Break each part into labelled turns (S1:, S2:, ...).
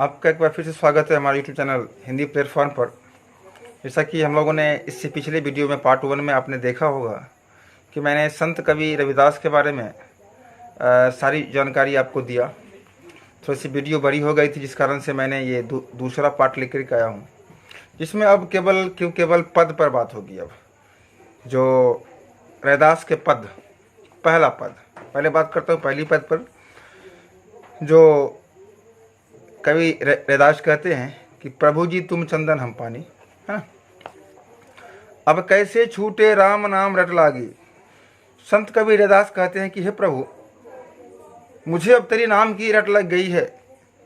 S1: आपका एक बार फिर से स्वागत है हमारे यूट्यूब चैनल हिंदी प्लेटफॉर्म पर। जैसा कि हम लोगों ने इससे पिछले वीडियो में पार्ट 1 में आपने देखा होगा कि मैंने संत कवि रविदास के बारे में सारी जानकारी आपको दिया। थोड़ी सी वीडियो बड़ी हो गई थी, जिस कारण से मैंने ये दूसरा पार्ट लेकर के आया हूँ, जिसमें अब केवल पद पर बात होगी। अब जो रविदास के पद, पहला पद, पहले बात करता हूँ पहली पद पर। जो कवि रविदास कहते हैं कि प्रभु जी तुम चंदन हम पानी, है ना। अब कैसे छूटे राम नाम रट लागी। संत कवि रविदास कहते हैं कि हे प्रभु, मुझे अब तेरे नाम की रट लग गई है,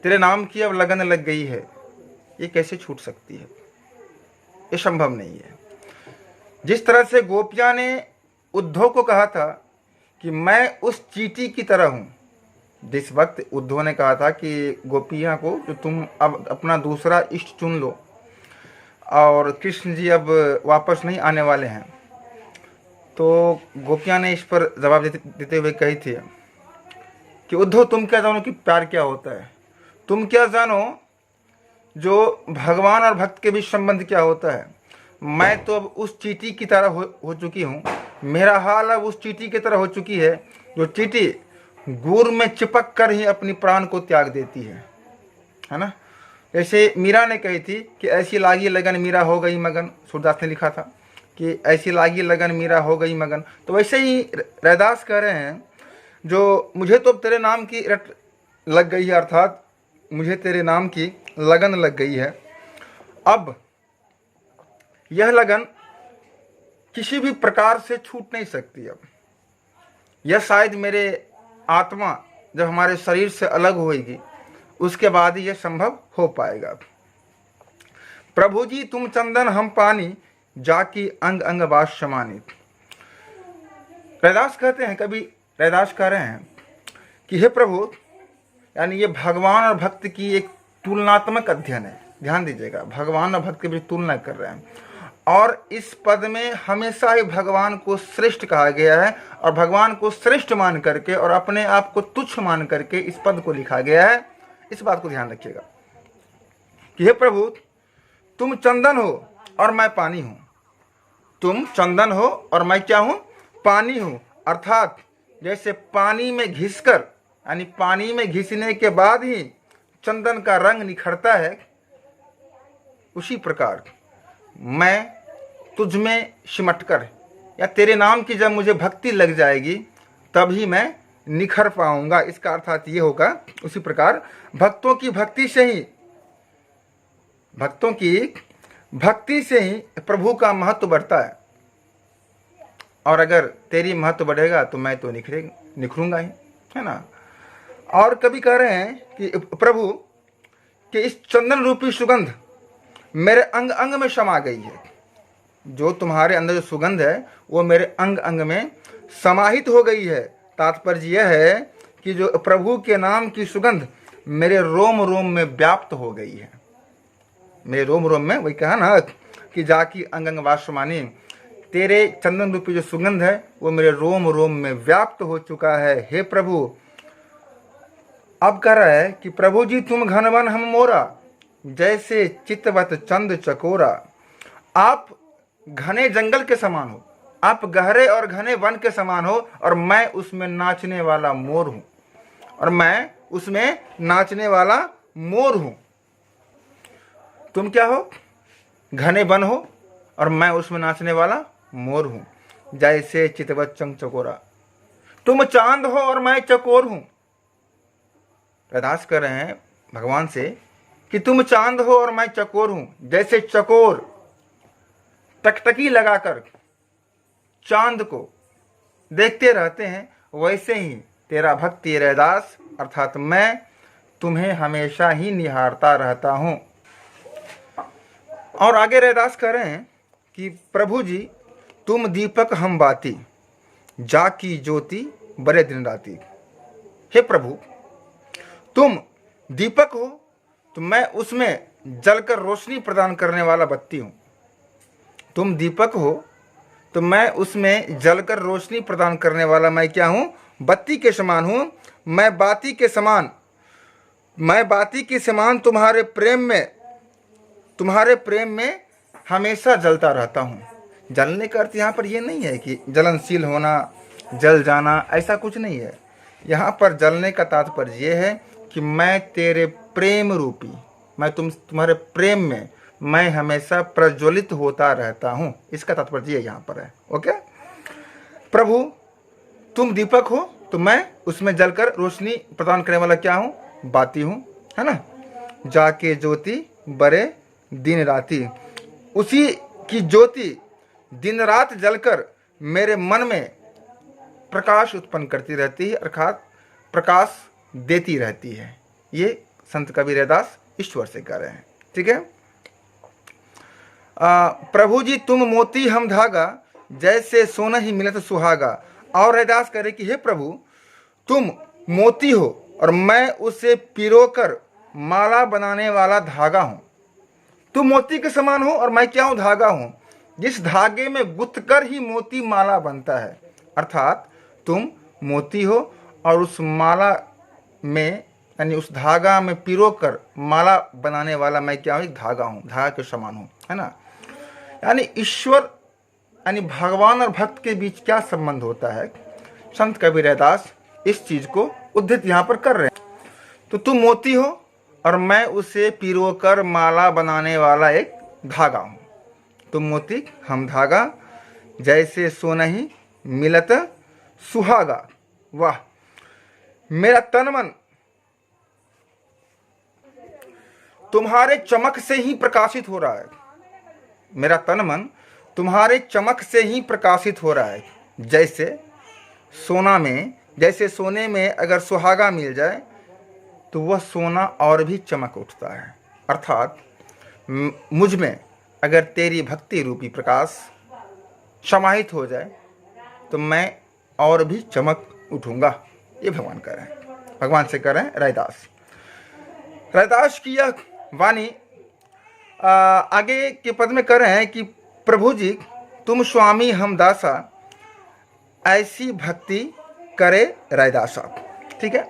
S1: तेरे नाम की अब लगन लग गई है। ये कैसे छूट सकती है? ये संभव नहीं है। जिस तरह से गोपियां ने उद्धव को कहा था कि मैं उस चींटी की तरह हूं, जिस वक्त उद्धव ने कहा था कि गोपियां को जो तुम अब अपना दूसरा इष्ट चुन लो और कृष्ण जी अब वापस नहीं आने वाले हैं, तो गोपियां ने इस पर जवाब देते हुए कही थी कि उद्धव तुम क्या जानो कि प्यार क्या होता है, तुम क्या जानो जो भगवान और भक्त के बीच संबंध क्या होता है। मैं तो अब उस चींटी की तरह हो चुकी हूँ, मेरा हाल अब उस चींटी की तरह हो चुकी है जो चींटी गुड़ में चिपक कर ही अपनी प्राण को त्याग देती है ना। जैसे मीरा ने कही थी कि ऐसी लागी लगन मीरा हो गई मगन, सूरदास ने लिखा था कि ऐसी लागी लगन मीरा हो गई मगन। तो वैसे ही रविदास कह रहे हैं जो मुझे तो तेरे नाम की रट लग गई है, अर्थात मुझे तेरे नाम की लगन लग गई है। अब यह लगन किसी भी प्रकार से छूट नहीं सकती। अब यह शायद मेरे आत्मा जब हमारे शरीर से अलग होएगी उसके बाद ही यह संभव हो पाएगा। प्रभु जी तुम चंदन हम पानी, जाकी अंग अंग वास समानी। रविदास कहते हैं, कभी रविदास कह रहे हैं कि हे प्रभु, यानी ये भगवान और भक्त की एक तुलनात्मक अध्ययन है। ध्यान दीजिएगा, भगवान और भक्त के बीच तुलना कर रहे हैं और इस पद में हमेशा ही भगवान को श्रेष्ठ कहा गया है और भगवान को श्रेष्ठ मान करके और अपने आप को तुच्छ मान करके इस पद को लिखा गया है। इस बात को ध्यान रखिएगा कि हे प्रभु, तुम चंदन हो और मैं पानी हूं। तुम चंदन हो और मैं क्या हूं? पानी हूं। अर्थात जैसे पानी में घिसकर, यानी पानी में घिसने के बाद ही चंदन का रंग निखरता है, उसी प्रकार मैं तुझ में सिमटकर या तेरे नाम की जब मुझे भक्ति लग जाएगी तभी मैं निखर पाऊंगा। इसका अर्थात ये होगा, उसी प्रकार भक्तों की भक्ति से ही प्रभु का महत्व बढ़ता है। और अगर तेरी महत्व बढ़ेगा तो मैं तो निखरूंगा ही, है ना। और कभी कह रहे हैं कि प्रभु कि इस चंदन रूपी सुगंध मेरे अंग अंग में समा गई है। जो तुम्हारे अंदर जो सुगंध है वो मेरे अंग अंग में समाहित हो गई है। तात्पर्य यह है कि जो प्रभु के नाम की सुगंध मेरे रोम रोम में व्याप्त हो गई है। मेरे रोम रोम में, वही कहा ना कि जाकी अंग अंग वास समानी, तेरे चंदन रूपी जो सुगंध है वो मेरे रोम रोम में व्याप्त हो चुका है। हे प्रभु, अब कह रहा है कि प्रभु जी तुम घनवन हम मोरा, जैसे चितवत चंद चकोरा। आप घने जंगल के समान हो, आप गहरे और घने वन के समान हो और मैं उसमें नाचने वाला मोर हूं, और मैं उसमें नाचने वाला मोर हूं। तुम क्या हो? घने वन हो और मैं उसमें नाचने वाला मोर हूं। जैसे चितवत चंद चकोरा, तुम चांद हो और मैं चकोर हूं। रविदास कर रहे हैं भगवान से कि तुम चांद हो और मैं चकोर हूं। जैसे चकोर टकटकी लगाकर चांद को देखते रहते हैं, वैसे ही तेरा भक्त रविदास अर्थात मैं तुम्हें हमेशा ही निहारता रहता हूं। और आगे रविदास कह रहे हैं कि प्रभु जी तुम दीपक हम बाती, जाकी ज्योति बड़े दिन राती। हे प्रभु, तुम दीपक हो तो मैं उसमें जलकर रोशनी प्रदान करने वाला बत्ती हूं। तुम दीपक हो तो मैं उसमें जलकर रोशनी प्रदान करने वाला मैं क्या हूं? बत्ती के समान हूं। मैं बाती के समान मैं बाती के समान तुम्हारे प्रेम में हमेशा जलता रहता हूँ। जलने का अर्थ यहाँ पर ये नहीं है कि जलनशील होना, जल जाना, ऐसा कुछ नहीं है। यहाँ पर जलने का तात्पर्य ये है कि मैं तेरे प्रेम रूपी, मैं तुम्हारे प्रेम में मैं हमेशा प्रज्वलित होता रहता हूँ। इसका तात्पर्य ये यहाँ पर है। ओके प्रभु, तुम दीपक हो तो मैं उसमें जलकर रोशनी प्रदान करने वाला क्या हूँ? बाती हूँ, है ना। जाके ज्योति बरे दिन राती, उसी की ज्योति दिन रात जलकर मेरे मन में प्रकाश उत्पन्न करती रहती है, अर्थात प्रकाश देती रहती है। ये संत कबीर रैदास ईश्वर से कह रहे हैं। ठीक है। प्रभु जी तुम मोती हम धागा, जैसे सोना ही मिलत सुहागा। और रैदास कह रहे कि हे प्रभु, तुम मोती हो और मैं उसे पिरोकर माला बनाने वाला धागा हूं। तुम मोती के समान हो और मैं क्या हूं? धागा हूं। जिस धागे में गुथकर ही मोती माला बनता है, अर्थात तुम मोती हो और उस माला में, यानी उस धागा में पिरोकर माला बनाने वाला मैं क्या हूं? एक धागा हूं, धागा के समान हूं, है ना। यानी ईश्वर यानी भगवान और भक्त के बीच क्या संबंध होता है, संत कबीर रैदास इस चीज को उद्धृत यहाँ पर कर रहे हैं। तो तुम मोती हो और मैं उसे पिरोकर माला बनाने वाला एक धागा हूं। तुम मोती हम धागा, जैसे सोना ही मिलत सुहागा। वाह, मेरा तन मन तुम्हारे चमक से ही प्रकाशित हो रहा है। मेरा तन मन तुम्हारे चमक से ही प्रकाशित हो रहा है। जैसे सोने में अगर सुहागा मिल जाए तो वह सोना और भी चमक उठता है। अर्थात मुझ में अगर तेरी भक्ति रूपी प्रकाश समाहित हो जाए तो मैं और भी चमक उठूंगा। ये भगवान कह रहे हैं, भगवान से कह रहे हैं रैदास की यह वाणी आगे के पद में कह रहे हैं कि प्रभु जी तुम स्वामी हम दासा, ऐसी भक्ति करे रैदासा। ठीक है,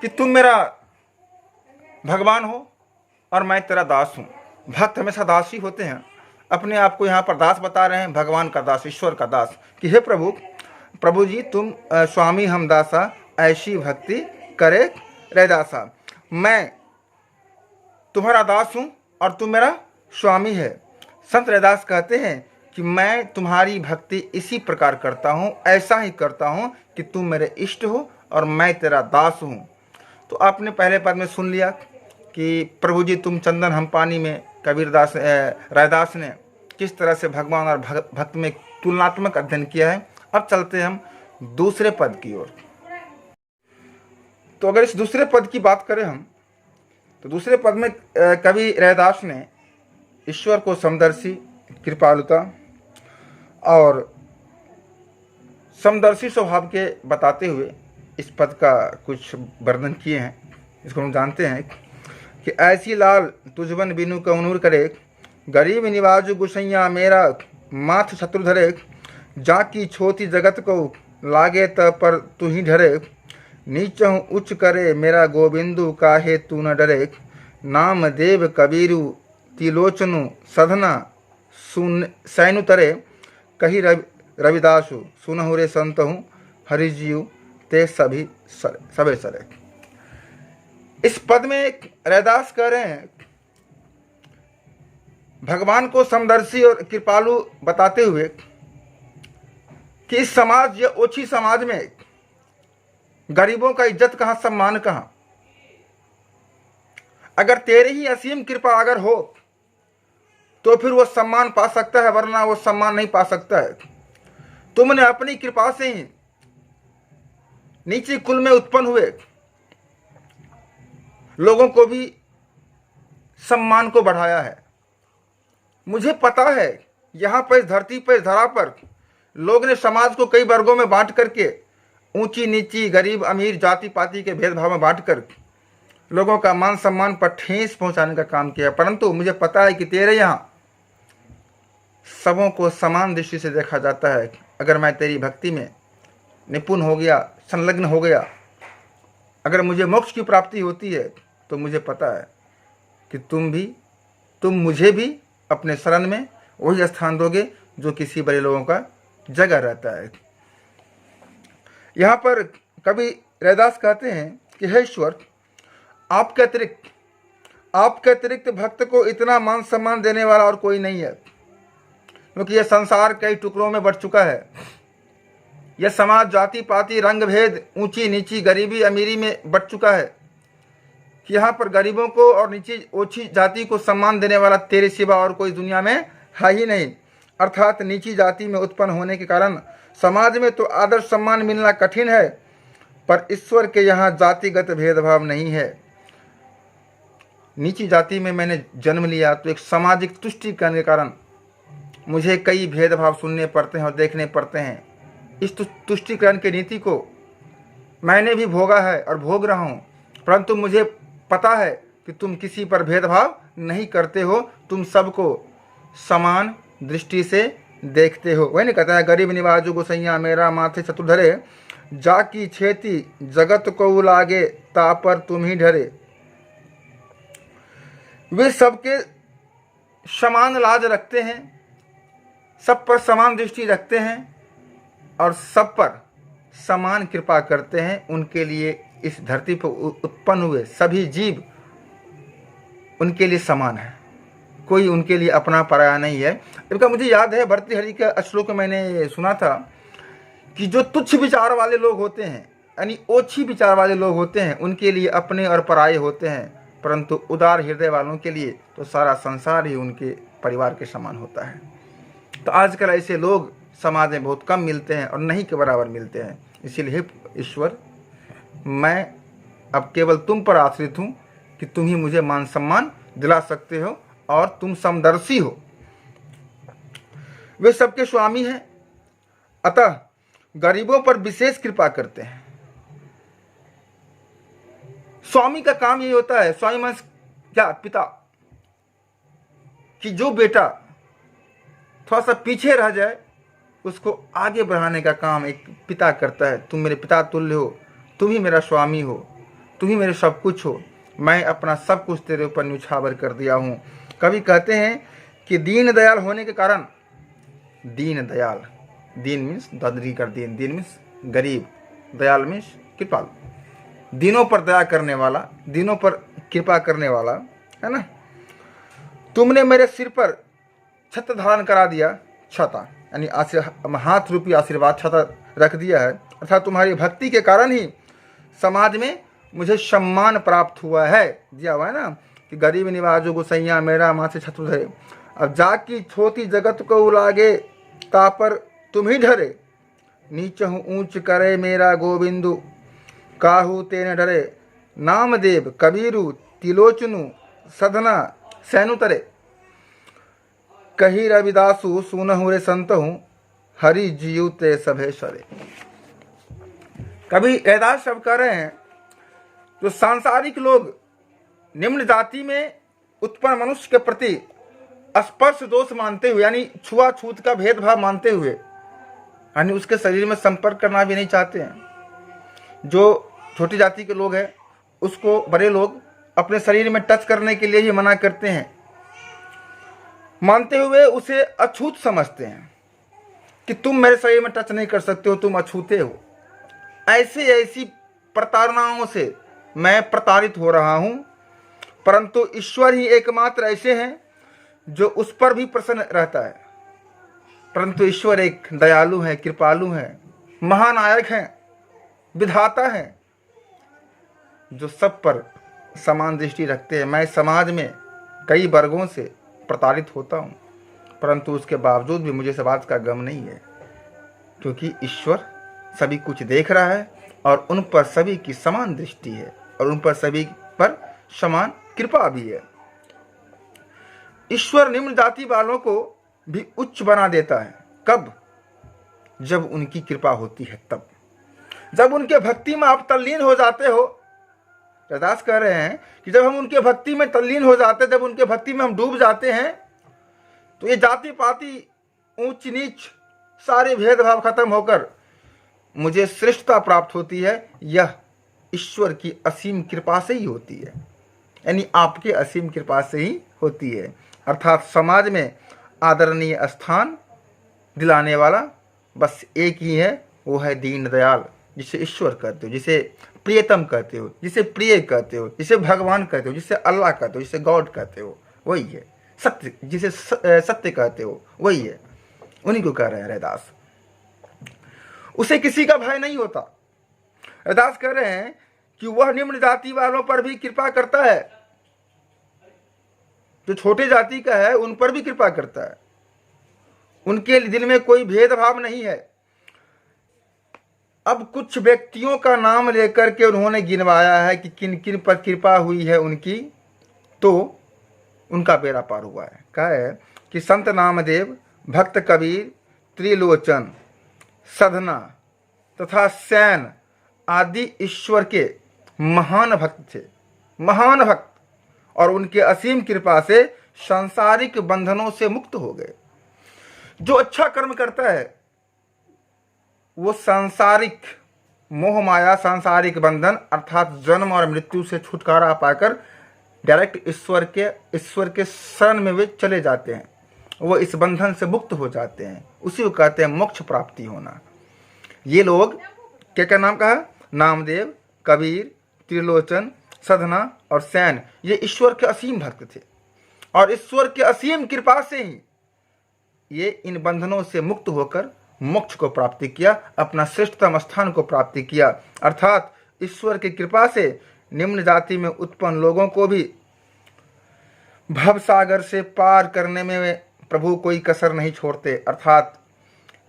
S1: कि तुम मेरा भगवान हो और मैं तेरा दास हूं। भक्त हमेशा दास ही होते हैं। अपने आप को यहाँ पर दास बता रहे हैं, भगवान का दास, ईश्वर का दास, कि हे प्रभु जी तुम स्वामी हम दासा, ऐसी भक्ति करे रैदासा। मैं तुम्हारा दास हूं और तुम मेरा स्वामी है। संत रैदास कहते हैं कि मैं तुम्हारी भक्ति इसी प्रकार करता हूं, ऐसा ही करता हूं कि तुम मेरे इष्ट हो और मैं तेरा दास हूं। तो आपने पहले पद में सुन लिया कि प्रभु जी तुम चंदन हम पानी में रैदास ने किस तरह से भगवान और भक्त में तुलनात्मक अध्ययन किया है। अब चलते हम दूसरे पद की ओर। तो अगर इस दूसरे पद की बात करें हम, तो दूसरे पद में कवि रैदास ने ईश्वर को समदर्शी, कृपालुता और समदर्शी स्वभाव के बताते हुए इस पद का कुछ वर्णन किए हैं। इसको हम जानते हैं कि ऐसी लाल तुझबन बिनु कौनूर करे, गरीब निवाजु गुसैया मेरा माथ शत्रु धरे, जाकी छोटी जगत को लागे त पर तू ही डरे, नीचहु उच्च करे मेरा गोविंदु काहे तू न डरे, नाम देव कबीरु तिलोचनु सधना सैनु तरे, कही रविदासु सुनहु रे संतहु हरिजीव ते सभी सबे सरे। इस पद में रैदास कह रहे हैं, भगवान को समदर्शी और कृपालु बताते हुए कि इस समाज या ओछी समाज में गरीबों का इज्जत कहाँ, सम्मान कहाँ। अगर तेरी ही असीम कृपा अगर हो तो फिर वो सम्मान पा सकता है, वरना वो सम्मान नहीं पा सकता है। तुमने अपनी कृपा से ही नीचे कुल में उत्पन्न हुए लोगों को भी सम्मान को बढ़ाया है। मुझे पता है यहाँ पर, इस धरती पर, इस धरा पर लोग ने समाज को कई वर्गों में बांट करके, ऊंची नीची, गरीब अमीर, जाति पाति के भेदभाव में बांट कर लोगों का मान सम्मान पर ठेस पहुंचाने का काम किया। परंतु मुझे पता है कि तेरे यहाँ सबों को समान दृष्टि से देखा जाता है। अगर मैं तेरी भक्ति में निपुण हो गया, संलग्न हो गया, अगर मुझे मोक्ष की प्राप्ति होती है तो मुझे पता है कि तुम मुझे भी अपने शरण में वही स्थान दोगे जो किसी बड़े लोगों का जगह रहता है। यहाँ पर कवि रैदास कहते हैं कि हे ईश्वर, आपके अतिरिक्त भक्त को इतना मान सम्मान देने वाला और कोई नहीं है, क्योंकि यह संसार कई टुकड़ों में बंट चुका है। यह समाज जाति पाति रंग भेद ऊंची नीची गरीबी अमीरी में बंट चुका है कि यहाँ पर गरीबों को और नीची ओछी जाति को सम्मान देने वाला तेरे सिवा और कोई दुनिया में है ही नहीं। अर्थात नीची जाति में उत्पन्न होने के कारण समाज में तो आदर सम्मान मिलना कठिन है, पर ईश्वर के यहाँ जातिगत भेदभाव नहीं है। नीची जाति में मैंने जन्म लिया तो एक सामाजिक तुष्टिकरण के कारण मुझे कई भेदभाव सुनने पड़ते हैं और देखने पड़ते हैं। इस तुष्टिकरण की नीति को मैंने भी भोगा है और भोग रहा हूँ, परंतु मुझे पता है कि तुम किसी पर भेदभाव नहीं करते हो, तुम सबको समान दृष्टि से देखते हो। वही नहीं कहता है, गरीब निवाजु गोसैया मेरा माथे चतुर्धरे, जाकी छेती जगत को लागे ता पर तुम ही ढरे। वे सबके समान लाज रखते हैं, सब पर समान दृष्टि रखते हैं और सब पर समान कृपा करते हैं। उनके लिए इस धरती पर उत्पन्न हुए सभी जीव उनके लिए समान है, कोई उनके लिए अपना पराया नहीं है। इनका मुझे याद है भर्तृहरि का श्लोक मैंने सुना था कि जो तुच्छ विचार वाले लोग होते हैं, यानी ओछी विचार वाले लोग होते हैं, उनके लिए अपने और पराये होते हैं, परंतु उदार हृदय वालों के लिए तो सारा संसार ही उनके परिवार के समान होता है। तो आजकल ऐसे लोग समाज में बहुत कम मिलते हैं और नहीं के बराबर मिलते हैं। इसीलिए ईश्वर, मैं अब केवल तुम पर आश्रित हूँ कि तुम ही मुझे मान सम्मान दिला सकते हो और तुम समदर्शी हो। वे सबके स्वामी हैं, अतः गरीबों पर विशेष कृपा करते हैं। स्वामी का काम यही होता है, स्वामी मीन्स क्या, पिता, कि जो बेटा थोड़ा सा पीछे रह जाए उसको आगे बढ़ाने का काम एक पिता करता है। तुम मेरे पिता तुल्य हो, तुम ही मेरा स्वामी हो, तुम ही मेरे सब कुछ हो, मैं अपना सब कुछ तेरे ऊपर न्यौछावर कर दिया हूँ। कभी कहते हैं कि दीन दयाल होने के कारण, दीन दयाल, दीन मीन्स दादरी कर दीन, दीन मीन्स गरीब, दयाल मीन्स कृपालु, दीनों पर दया करने वाला, दीनों पर कृपा करने वाला, है ना। तुमने मेरे सिर पर छत्र धारण करा दिया, छता यानी हाथ रूपी आशीर्वाद छत्र रख दिया है, अर्थात तुम्हारी भक्ति के कारण ही समाज में मुझे सम्मान प्राप्त हुआ है। दिया हुआ है ना कि गरीब निवाजो गोसैया मेरा माथे छत्र धरे, अब जाकी छोटी जगत को लागे ता पर तुम ही ढरे, नीच हूँ ऊंच करे मेरा गोविंदु काहू तेने डरे, नामदेव कबीरू तिलोचनु सधना सैनुतरे, कही रविदासु सुनहु रे संतहु हरि जीव ते सभे सरे। कभी रैदास सब कह रहे हैं जो सांसारिक लोग निम्न जाति में उत्पन्न मनुष्य के प्रति स्पर्श दोष मानते हुए, यानी छुआछूत का भेदभाव मानते हुए, यानी उसके शरीर में संपर्क करना भी नहीं चाहते हैं। जो छोटी जाति के लोग हैं उसको बड़े लोग अपने शरीर में टच करने के लिए ही मना करते हैं, मानते हुए उसे अछूत समझते हैं कि तुम मेरे शरीर में टच नहीं कर सकते हो, तुम अछूते हो। ऐसी प्रताड़नाओं से मैं प्रताड़ित हो रहा हूं, परंतु ईश्वर ही एकमात्र ऐसे हैं जो उस पर भी प्रसन्न रहता है। परंतु ईश्वर एक दयालु है, कृपालु है, महानायक हैं, विधाता हैं, जो सब पर समान दृष्टि रखते हैं। मैं समाज में कई वर्गों से प्रताड़ित होता हूँ, परंतु उसके बावजूद भी मुझे समाज का गम नहीं है, क्योंकि ईश्वर सभी कुछ देख रहा है और उन पर सभी की समान दृष्टि है और उन पर सभी पर समान कृपा भी है। ईश्वर निम्न जाति वालों को भी उच्च बना देता है। कब? जब उनकी कृपा होती है, तब जब उनके भक्ति में आप तल्लीन हो जाते हो। रैदास कह रहे हैं कि जब हम उनके भक्ति में तल्लीन हो जाते हैं, जब उनके भक्ति में हम डूब जाते हैं, तो ये जाति पाति ऊंच नीच सारे भेदभाव खत्म होकर मुझे श्रेष्ठता प्राप्त होती है। यह ईश्वर की असीम कृपा से ही होती है, यानी आपके असीम कृपा से ही होती है। अर्थात समाज में आदरणीय स्थान दिलाने वाला बस एक ही है, वो है दीन दयाल, जिसे ईश्वर कहते हो, जिसे प्रियतम कहते हो, जिसे प्रिय कहते हो, जिसे भगवान कहते हो, जिसे अल्लाह कहते हो, जिसे गॉड कहते हो, वही है सत्य, जिसे सत्य कहते हो वही है, उन्हीं को कह रहे हैं रैदास। उसे किसी का भय नहीं होता। रैदास कह रहे हैं कि वह निम्न जाति वालों पर भी कृपा करता है, जो छोटे जाति का है उन पर भी कृपा करता है, उनके दिल में कोई भेदभाव नहीं है। अब कुछ व्यक्तियों का नाम लेकर के उन्होंने गिनवाया है कि किन किन पर कृपा हुई है उनकी, तो उनका बेड़ा पार हुआ है। कहा है कि संत नामदेव, भक्त कबीर, त्रिलोचन, सधना तथा सैन आदि ईश्वर के महान भक्त थे, महान भक्त, और उनके असीम कृपा से सांसारिक बंधनों से मुक्त हो गए। जो अच्छा कर्म करता है वो सांसारिक मोह माया, सांसारिक बंधन अर्थात जन्म और मृत्यु से छुटकारा पाकर डायरेक्ट ईश्वर के शरण में वे चले जाते हैं, वो इस बंधन से मुक्त हो जाते हैं। उसी को कहते हैं मोक्ष प्राप्ति होना। ये लोग क्या क्या नाम कहा? नामदेव, कबीर, त्रिलोचन, सधना और सैन, ये ईश्वर के असीम भक्त थे, और ईश्वर के असीम कृपा से ही ये इन बंधनों से मुक्त होकर मोक्ष को प्राप्ति किया, अपना श्रेष्ठतम स्थान को प्राप्ति किया। अर्थात ईश्वर की कृपा से निम्न जाति में उत्पन्न लोगों को भी भव सागर से पार करने में प्रभु कोई कसर नहीं छोड़ते। अर्थात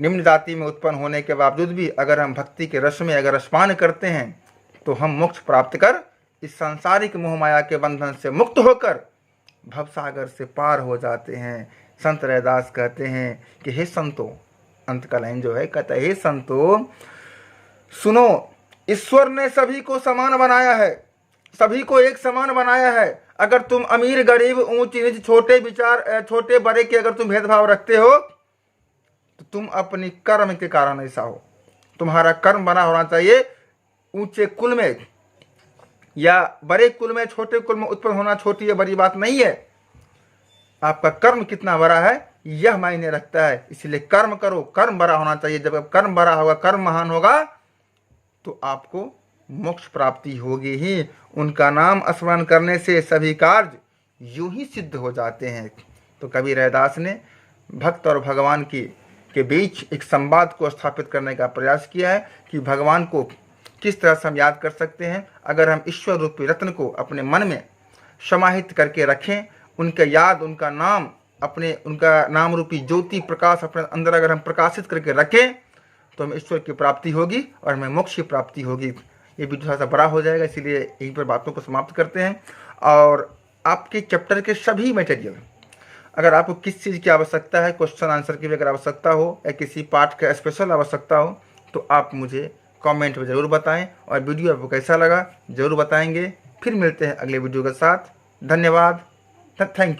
S1: निम्न जाति में उत्पन्न होने के बावजूद भी अगर हम भक्ति के रस में अगर स्नान करते हैं तो हम मोक्ष प्राप्त कर इस सांसारिक मोह माया के बंधन से मुक्त होकर भव सागर से पार हो जाते हैं। संत रैदास कहते हैं कि हे संतो, अंत का लाइन जो है कहता है, हे संतो सुनो, ईश्वर ने सभी को समान बनाया है, सभी को एक समान बनाया है। अगर तुम अमीर गरीब ऊंच नीच छोटे विचार छोटे बड़े के अगर तुम भेदभाव रखते हो तो तुम अपनी कर्म के कारण ऐसा हो। तुम्हारा कर्म बना होना चाहिए ऊंचे कुल में या बड़े कुल में, छोटे कुल में उत्पन्न होना छोटी या बड़ी बात नहीं है। आपका कर्म कितना बड़ा है यह मायने रखता है, इसलिए कर्म करो, कर्म बड़ा होना चाहिए। जब कर्म बड़ा होगा, कर्म महान होगा तो आपको मोक्ष प्राप्ति होगी ही। उनका नाम स्मरण करने से सभी कार्य यूं ही सिद्ध हो जाते हैं। तो कबीर रैदास ने भक्त और भगवान के बीच एक संवाद को स्थापित करने का प्रयास किया है कि भगवान को किस तरह से हम याद कर सकते हैं। अगर हम ईश्वर रूपी रत्न को अपने मन में समाहित करके रखें, उनका याद, उनका नाम, उनका नाम रूपी ज्योति प्रकाश अपने अंदर अगर हम प्रकाशित करके रखें तो हमें ईश्वर की प्राप्ति होगी और हमें मोक्ष की प्राप्ति होगी। ये वीडियो थोड़ा सा बड़ा हो जाएगा, इसीलिए यहीं पर बातों को समाप्त करते हैं। और आपके चैप्टर के सभी मटेरियल, अगर आपको किस चीज़ की आवश्यकता है, क्वेश्चन आंसर की भी अगर आवश्यकता हो या किसी पार्ट का स्पेशल आवश्यकता हो तो आप मुझे कमेंट में ज़रूर बताएं। और वीडियो आपको कैसा लगा ज़रूर बताएंगे। फिर मिलते हैं अगले वीडियो के साथ। धन्यवाद, थैंक यू।